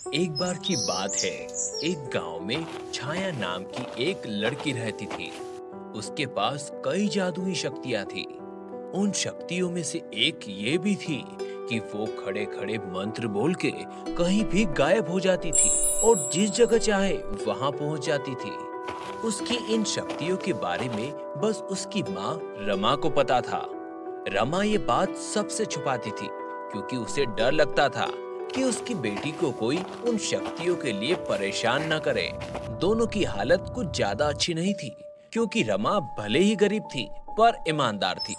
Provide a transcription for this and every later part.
एक बार की बात है, एक गांव में छाया नाम की एक लड़की रहती थी। उसके पास कई जादुई शक्तियां थी। उन शक्तियों में से एक ये भी थी कि वो खड़े खड़े मंत्र बोल के कहीं भी गायब हो जाती थी और जिस जगह चाहे वहां पहुंच जाती थी। उसकी इन शक्तियों के बारे में बस उसकी माँ रमा को पता था। रमा ये बात सबसे छुपाती थी क्योंकि उसे डर लगता था कि उसकी बेटी को कोई उन शक्तियों के लिए परेशान न करे। दोनों की हालत कुछ ज्यादा अच्छी नहीं थी क्योंकि रमा भले ही गरीब थी पर ईमानदार थी।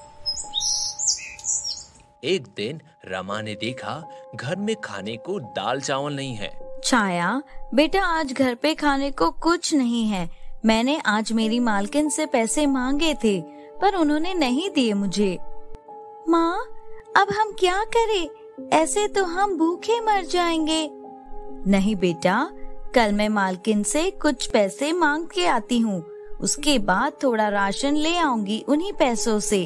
एक दिन रमा ने देखा घर में खाने को दाल चावल नहीं है। छाया, बेटा आज घर पे खाने को कुछ नहीं है। मैंने आज मेरी मालकिन से पैसे मांगे थे पर उन्होंने नहीं दिए मुझे। माँ, अब हम क्या करें? ऐसे तो हम भूखे मर जाएंगे। नहीं बेटा, कल मैं मालकिन से कुछ पैसे मांग के आती हूँ, उसके बाद थोड़ा राशन ले आऊंगी उन्हीं पैसों से।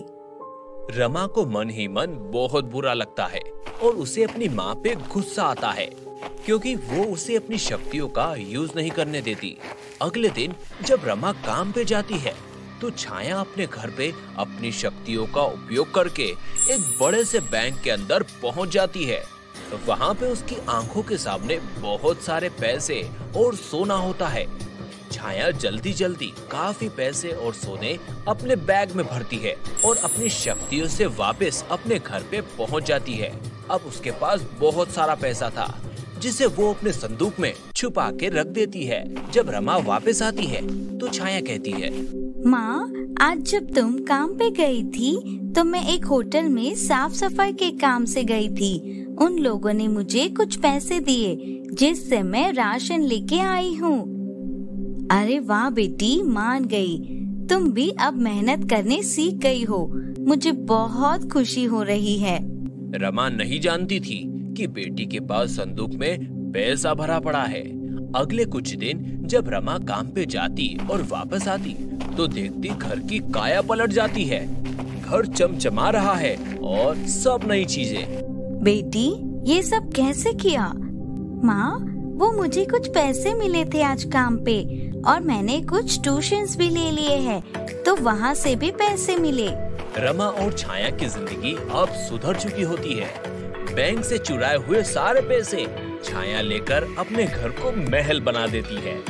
रमा को मन ही मन बहुत बुरा लगता है और उसे अपनी माँ पे गुस्सा आता है क्योंकि वो उसे अपनी शक्तियों का यूज नहीं करने देती। अगले दिन जब रमा काम पे जाती है तो छाया अपने घर पे अपनी शक्तियों का उपयोग करके एक बड़े से बैंक के अंदर पहुंच जाती है। वहां पे उसकी आंखों के सामने बहुत सारे पैसे और सोना होता है। छाया जल्दी जल्दी काफी पैसे और सोने अपने बैग में भरती है और अपनी शक्तियों से वापस अपने घर पे पहुंच जाती है। अब उसके पास बहुत सारा पैसा था जिसे वो अपने संदूक में छुपा के रख देती है। जब रमा वापस आती है तो छाया कहती है, माँ, आज जब तुम काम पे गई थी तो मैं एक होटल में साफ सफाई के काम से गई थी। उन लोगों ने मुझे कुछ पैसे दिए जिससे मैं राशन लेके आई हूँ। अरे वाह बेटी, मान गई। तुम भी अब मेहनत करने सीख गई हो। मुझे बहुत खुशी हो रही है। रमा नहीं जानती थी कि बेटी के पास संदूक में पैसा भरा पड़ा है। अगले कुछ दिन जब रमा काम पे जाती और वापस आती तो देखती घर की काया पलट जाती है। घर चमचमा रहा है और सब नई चीजें। बेटी, ये सब कैसे किया? माँ, वो मुझे कुछ पैसे मिले थे आज काम पे और मैंने कुछ ट्यूशन्स भी ले लिए हैं, तो वहाँ से भी पैसे मिले। रमा और छाया की जिंदगी अब सुधर चुकी होती है। बैंक से चुराए हुए सारे पैसे छाया लेकर अपने घर को महल बना देती है।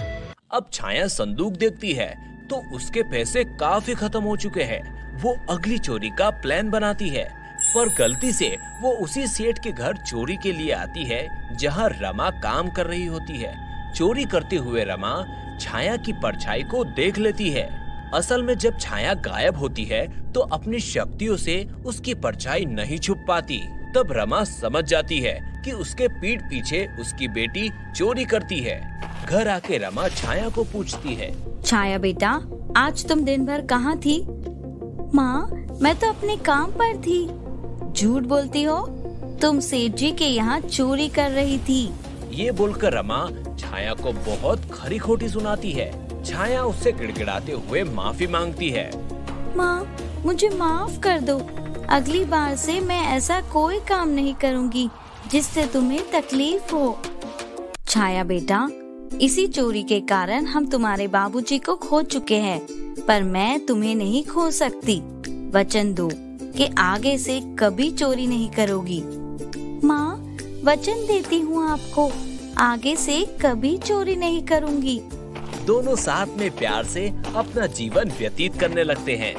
अब छाया संदूक देखती है तो उसके पैसे काफी खत्म हो चुके हैं। वो अगली चोरी का प्लान बनाती है पर गलती से वो उसी सेठ के घर चोरी के लिए आती है जहां रमा काम कर रही होती है। चोरी करते हुए रमा छाया की परछाई को देख लेती है। असल में जब छाया गायब होती है तो अपनी शक्तियों से उसकी परछाई नहीं छुप पाती। तब रमा समझ जाती है कि उसके पीठ पीछे उसकी बेटी चोरी करती है। घर आके रमा छाया को पूछती है, छाया बेटा, आज तुम दिन भर कहाँ थी? माँ, मैं तो अपने काम पर थी। झूठ बोलती हो, तुम सेठ जी के यहाँ चोरी कर रही थी। ये बोलकर रमा छाया को बहुत खरी खोटी सुनाती है। छाया उससे गिड़गिड़ाते हुए माफी मांगती है। माँ, मुझे माफ कर दो। अगली बार से मैं ऐसा कोई काम नहीं करूँगी जिससे तुम्हें तकलीफ हो। छाया बेटा, इसी चोरी के कारण हम तुम्हारे बाबूजी को खो चुके हैं, पर मैं तुम्हें नहीं खो सकती। वचन दो कि आगे से कभी चोरी नहीं करोगी। माँ, वचन देती हूँ आपको, आगे से कभी चोरी नहीं करूँगी। दोनों साथ में प्यार से अपना जीवन व्यतीत करने लगते हैं।